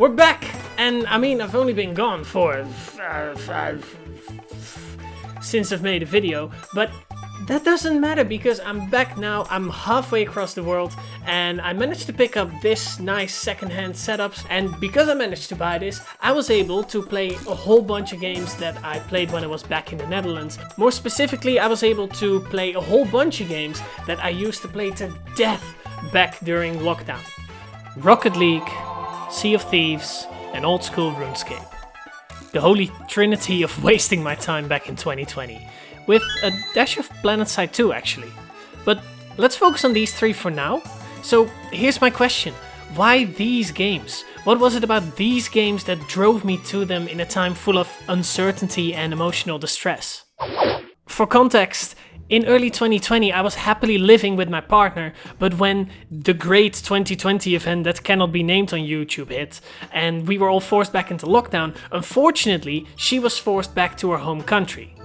We're back! And I mean, I've only been gone for since I've made a video, but that doesn't matter because I'm back now. I'm halfway across the world and I managed to pick up this nice second-hand setups, and because I managed to buy this, I was able to play a whole bunch of games that I played when I was back in the Netherlands. More specifically, I was able to play a whole bunch of games that I used to play to death back during lockdown. Rocket League, Sea of Thieves, and old school RuneScape. The holy trinity of wasting my time back in 2020. With a dash of PlanetSide 2 actually. But let's focus on these three for now. So here's my question. Why these games? What was it about these games that drove me to them in a time full of uncertainty and emotional distress? For context, in early 2020 I was happily living with my partner, but when the great 2020 event that cannot be named on YouTube hit, and we were all forced back into lockdown, unfortunately she was forced back to her home country.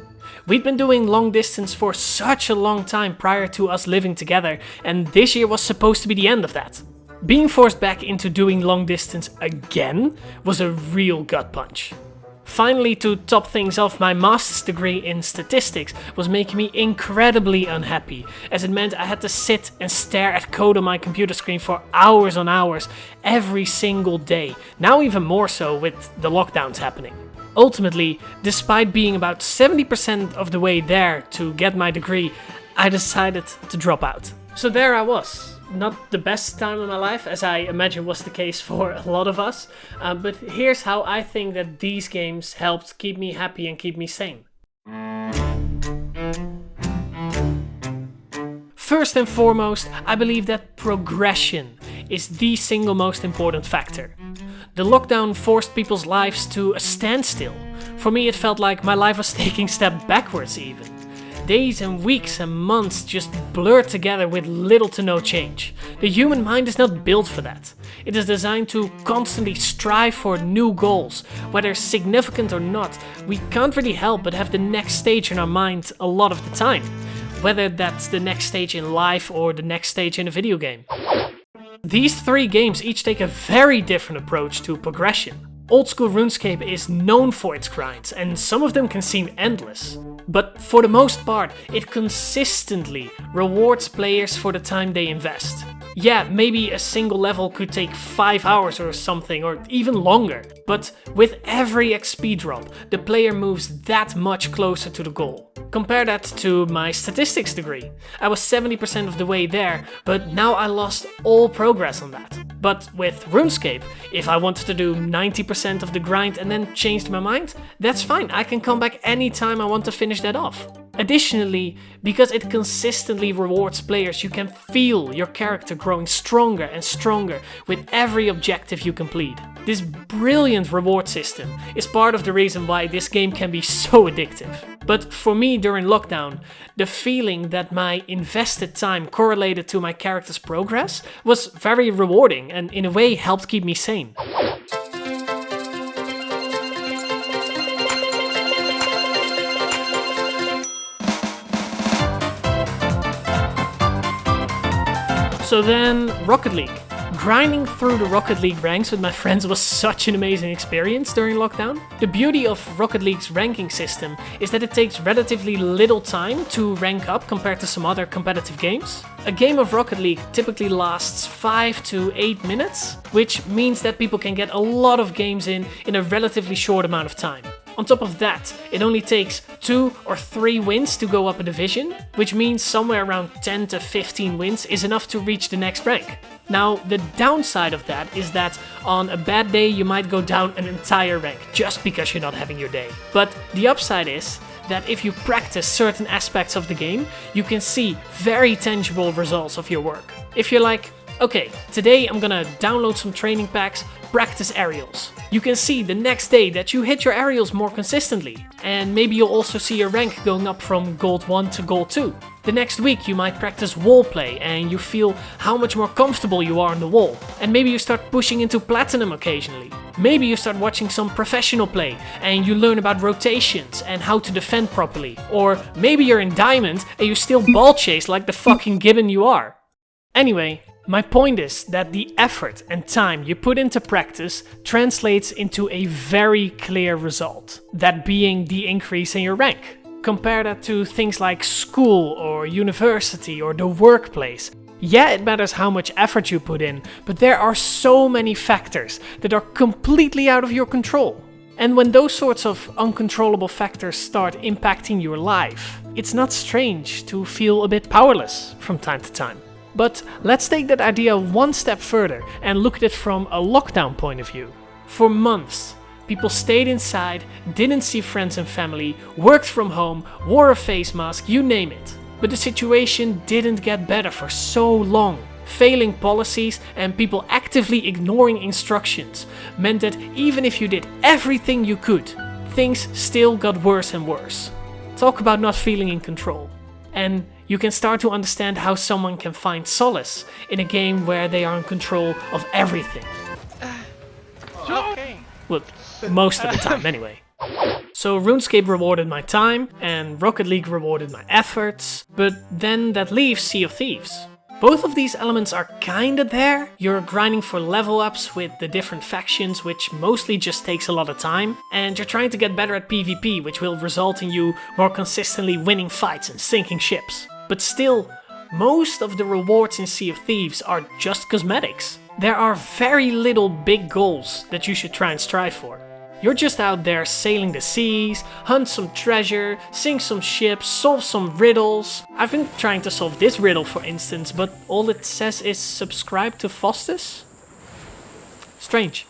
We'd been doing long distance for such a long time prior to us living together, and this year was supposed to be the end of that. Being forced back into doing long distance again was a real gut punch. Finally, to top things off, my master's degree in statistics was making me incredibly unhappy, as it meant I had to sit and stare at code on my computer screen for hours on hours every single day, now even more so with the lockdowns happening. Ultimately, despite being about 70% of the way there to get my degree, I decided to drop out. So there I was. Not the best time of my life, as I imagine was the case for a lot of us, but here's how I think that these games helped keep me happy and keep me sane. First and foremost, I believe that progression is the single most important factor. The lockdown forced people's lives to a standstill. For me, it felt like my life was taking a step backwards even. Days and weeks and months just blurred together with little to no change. The human mind is not built for that. It is designed to constantly strive for new goals. Whether significant or not, we can't really help but have the next stage in our mind a lot of the time. Whether that's the next stage in life or the next stage in a video game. These three games each take a very different approach to progression. Old school RuneScape is known for its grinds, and some of them can seem endless. But for the most part, it consistently rewards players for the time they invest. Yeah, maybe a single level could take 5 hours or something, or even longer. But with every XP drop, the player moves that much closer to the goal. Compare that to my statistics degree. I was 70% of the way there, but now I lost all progress on that. But with RuneScape, if I wanted to do 90% of the grind and then changed my mind, that's fine, I can come back anytime I want to finish that off. Additionally, because it consistently rewards players, you can feel your character growing stronger and stronger with every objective you complete. This brilliant reward system is part of the reason why this game can be so addictive. But for me during lockdown, the feeling that my invested time correlated to my character's progress was very rewarding and in a way helped keep me sane. So then, Rocket League. Grinding through the Rocket League ranks with my friends was such an amazing experience during lockdown. The beauty of Rocket League's ranking system is that it takes relatively little time to rank up compared to some other competitive games. A game of Rocket League typically lasts 5 to 8 minutes, which means that people can get a lot of games in a relatively short amount of time. On top of that, it only takes 2 or 3 wins to go up a division, which means somewhere around 10 to 15 wins is enough to reach the next rank. Now, the downside of that is that on a bad day you might go down an entire rank just because you're not having your day. But the upside is that if you practice certain aspects of the game, you can see very tangible results of your work. If you're like, okay, today I'm gonna download some training packs, practice aerials. You can see the next day that you hit your aerials more consistently, and maybe you'll also see your rank going up from Gold 1 to Gold 2. The next week you might practice wall play and you feel how much more comfortable you are on the wall, and maybe you start pushing into Platinum occasionally. Maybe you start watching some professional play and you learn about rotations and how to defend properly. Or maybe you're in Diamond and you still ball chase like the fucking gibbon you are. Anyway, My point is that the effort and time you put into practice translates into a very clear result, that being the increase in your rank. Compare that to things like school or university or the workplace. Yeah, it matters how much effort you put in, but there are so many factors that are completely out of your control. And when those sorts of uncontrollable factors start impacting your life, it's not strange to feel a bit powerless from time to time. But let's take that idea one step further and look at it from a lockdown point of view. For months, people stayed inside, didn't see friends and family, worked from home, wore a face mask, you name it. But the situation didn't get better for so long. Failing policies and people actively ignoring instructions meant that even if you did everything you could, things still got worse and worse. Talk about not feeling in control. And you can start to understand how someone can find solace in a game where they are in control of everything. Okay. Well, most of the time anyway. So RuneScape rewarded my time and Rocket League rewarded my efforts, but then that leaves Sea of Thieves. Both of these elements are kinda there. You're grinding for level ups with the different factions, which mostly just takes a lot of time, and you're trying to get better at PvP, which will result in you more consistently winning fights and sinking ships. But still, most of the rewards in Sea of Thieves are just cosmetics. There are very little big goals that you should try and strive for. You're just out there sailing the seas, hunt some treasure, sink some ships, solve some riddles. I've been trying to solve this riddle for instance, but all it says is subscribe to Fostis? Strange.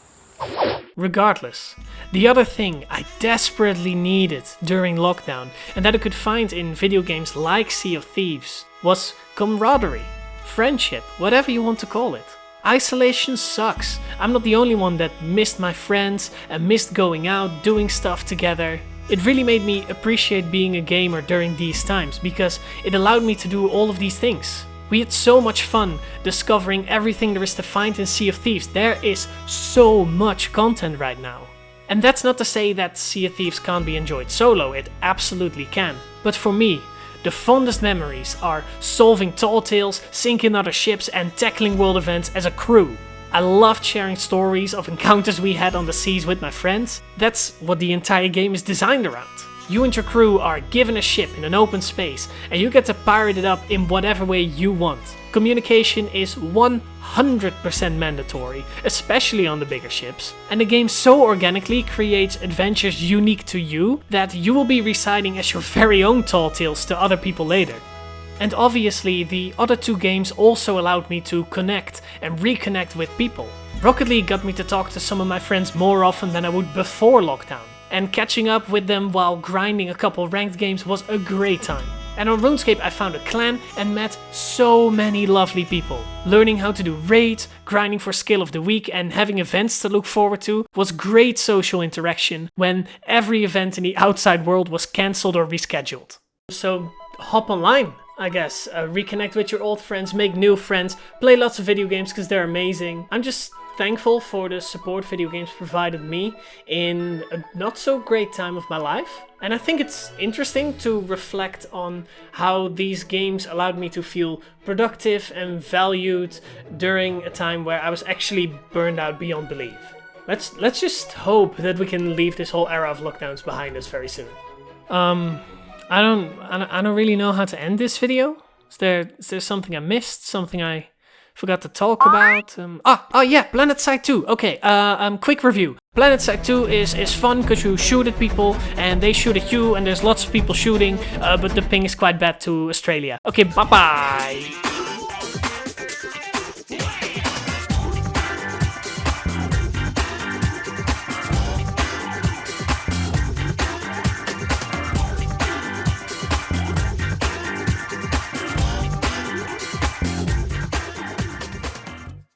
Regardless, the other thing I desperately needed during lockdown, and that I could find in video games like Sea of Thieves, was camaraderie, friendship, whatever you want to call it. Isolation sucks. I'm not the only one that missed my friends and missed going out, doing stuff together. It really made me appreciate being a gamer during these times because it allowed me to do all of these things. We had so much fun discovering everything there is to find in Sea of Thieves. There is so much content right now. And that's not to say that Sea of Thieves can't be enjoyed solo, it absolutely can. But for me, the fondest memories are solving tall tales, sinking other ships and tackling world events as a crew. I loved sharing stories of encounters we had on the seas with my friends. That's what the entire game is designed around. You and your crew are given a ship in an open space and you get to pirate it up in whatever way you want. Communication is 100% mandatory, especially on the bigger ships, and the game so organically creates adventures unique to you that you will be reciting as your very own tall tales to other people later. And obviously the other two games also allowed me to connect and reconnect with people. Rocket League got me to talk to some of my friends more often than I would before lockdown, and catching up with them while grinding a couple ranked games was a great time. And on RuneScape I found a clan and met so many lovely people. Learning how to do raids, grinding for skill of the week and having events to look forward to was great social interaction when every event in the outside world was cancelled or rescheduled. So hop online, I guess. Reconnect with your old friends, make new friends, play lots of video games because they're amazing. I'm just thankful for the support video games provided me in a not so great time of my life. And I think it's interesting to reflect on how these games allowed me to feel productive and valued during a time where I was actually burned out beyond belief. Let's just hope that we can leave this whole era of lockdowns behind us very soon. I don't really know how to end this video. Is there something I missed? Something I forgot to talk about? Yeah, PlanetSide 2. Okay, quick review. PlanetSide 2 is fun because you shoot at people and they shoot at you and there's lots of people shooting, but the ping is quite bad to Australia. Okay, bye-bye!